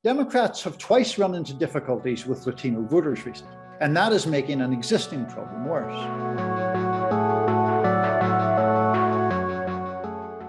Democrats have twice run into difficulties with Latino voters recently, and that is making an existing problem worse.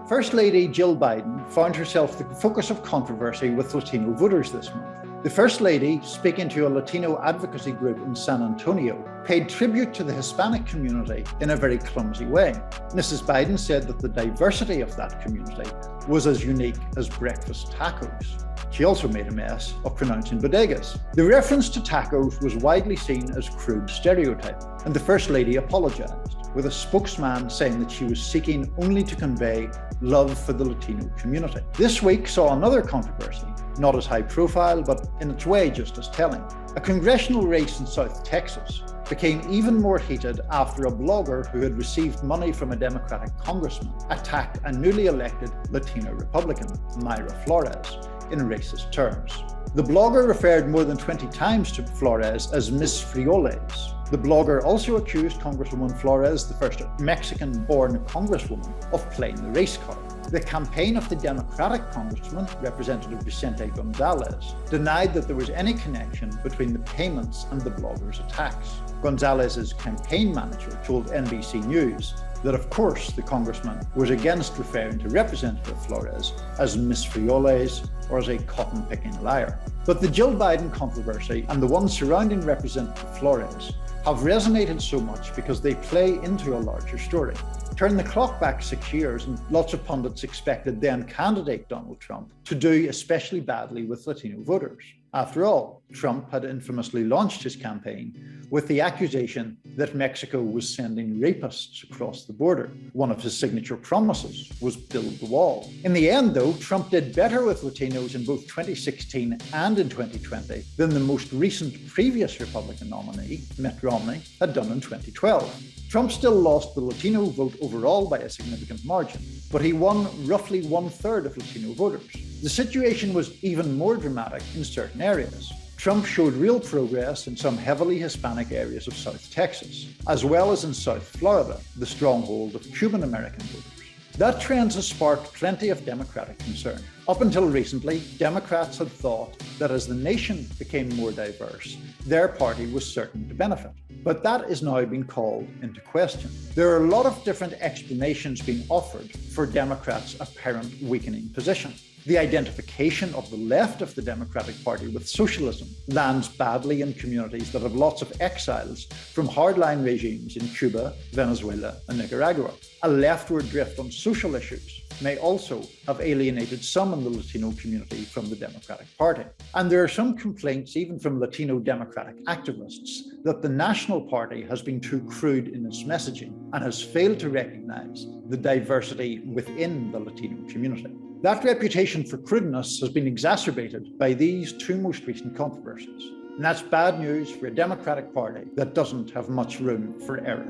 First Lady Jill Biden found herself the focus of controversy with Latino voters this month. The First Lady, speaking to a Latino advocacy group in San Antonio, paid tribute to the Hispanic community in a very clumsy way. Mrs. Biden said that the diversity of that community was as unique as breakfast tacos. She also made a mess of pronouncing bodegas. The reference to tacos was widely seen as crude stereotyping, and the First Lady apologized, with a spokesman saying that she was seeking only to convey love for the Latino community. This week saw another controversy, not as high profile, but in its way just as telling. A congressional race in South Texas became even more heated after a blogger who had received money from a Democratic congressman attacked a newly elected Latino Republican, Mayra Flores, in racist terms. The blogger referred more than 20 times to Flores as Miss Frioles. The blogger also accused Congresswoman Flores, the first Mexican-born congresswoman, of playing the race card. The campaign of the Democratic congressman, Representative Vicente Gonzalez, denied that there was any connection between the payments and the blogger's attacks. Gonzalez's campaign manager told NBC News that, of course, the congressman was against referring to Representative Flores as Miss Frioles or as a cotton-picking liar. But the Jill Biden controversy and the one surrounding Representative Flores have resonated so much because they play into a larger story. Turn the clock back 6 years and lots of pundits expected then candidate Donald Trump to do especially badly with Latino voters. After all, Trump had infamously launched his campaign with the accusation that Mexico was sending rapists across the border. One of his signature promises was build the wall. In the end, though, Trump did better with Latinos in both 2016 and in 2020 than the most recent previous Republican nominee, Mitt Romney, had done in 2012. Trump still lost the Latino vote overall by a significant margin, but he won roughly 1/3 of Latino voters. The situation was even more dramatic in certain areas. Trump showed real progress in some heavily Hispanic areas of South Texas, as well as in South Florida, the stronghold of Cuban American voters. That trend has sparked plenty of Democratic concern. Up until recently, Democrats had thought that as the nation became more diverse, their party was certain to benefit. But that is now being called into question. There are a lot of different explanations being offered for Democrats' apparent weakening position. The identification of the left of the Democratic Party with socialism lands badly in communities that have lots of exiles from hardline regimes in Cuba, Venezuela, and Nicaragua. A leftward drift on social issues may also have alienated some in the Latino community from the Democratic Party. And there are some complaints, even from Latino Democratic activists, that the National Party has been too crude in its messaging and has failed to recognize the diversity within the Latino community. That reputation for crudeness has been exacerbated by these two most recent controversies. And that's bad news for a Democratic Party that doesn't have much room for error.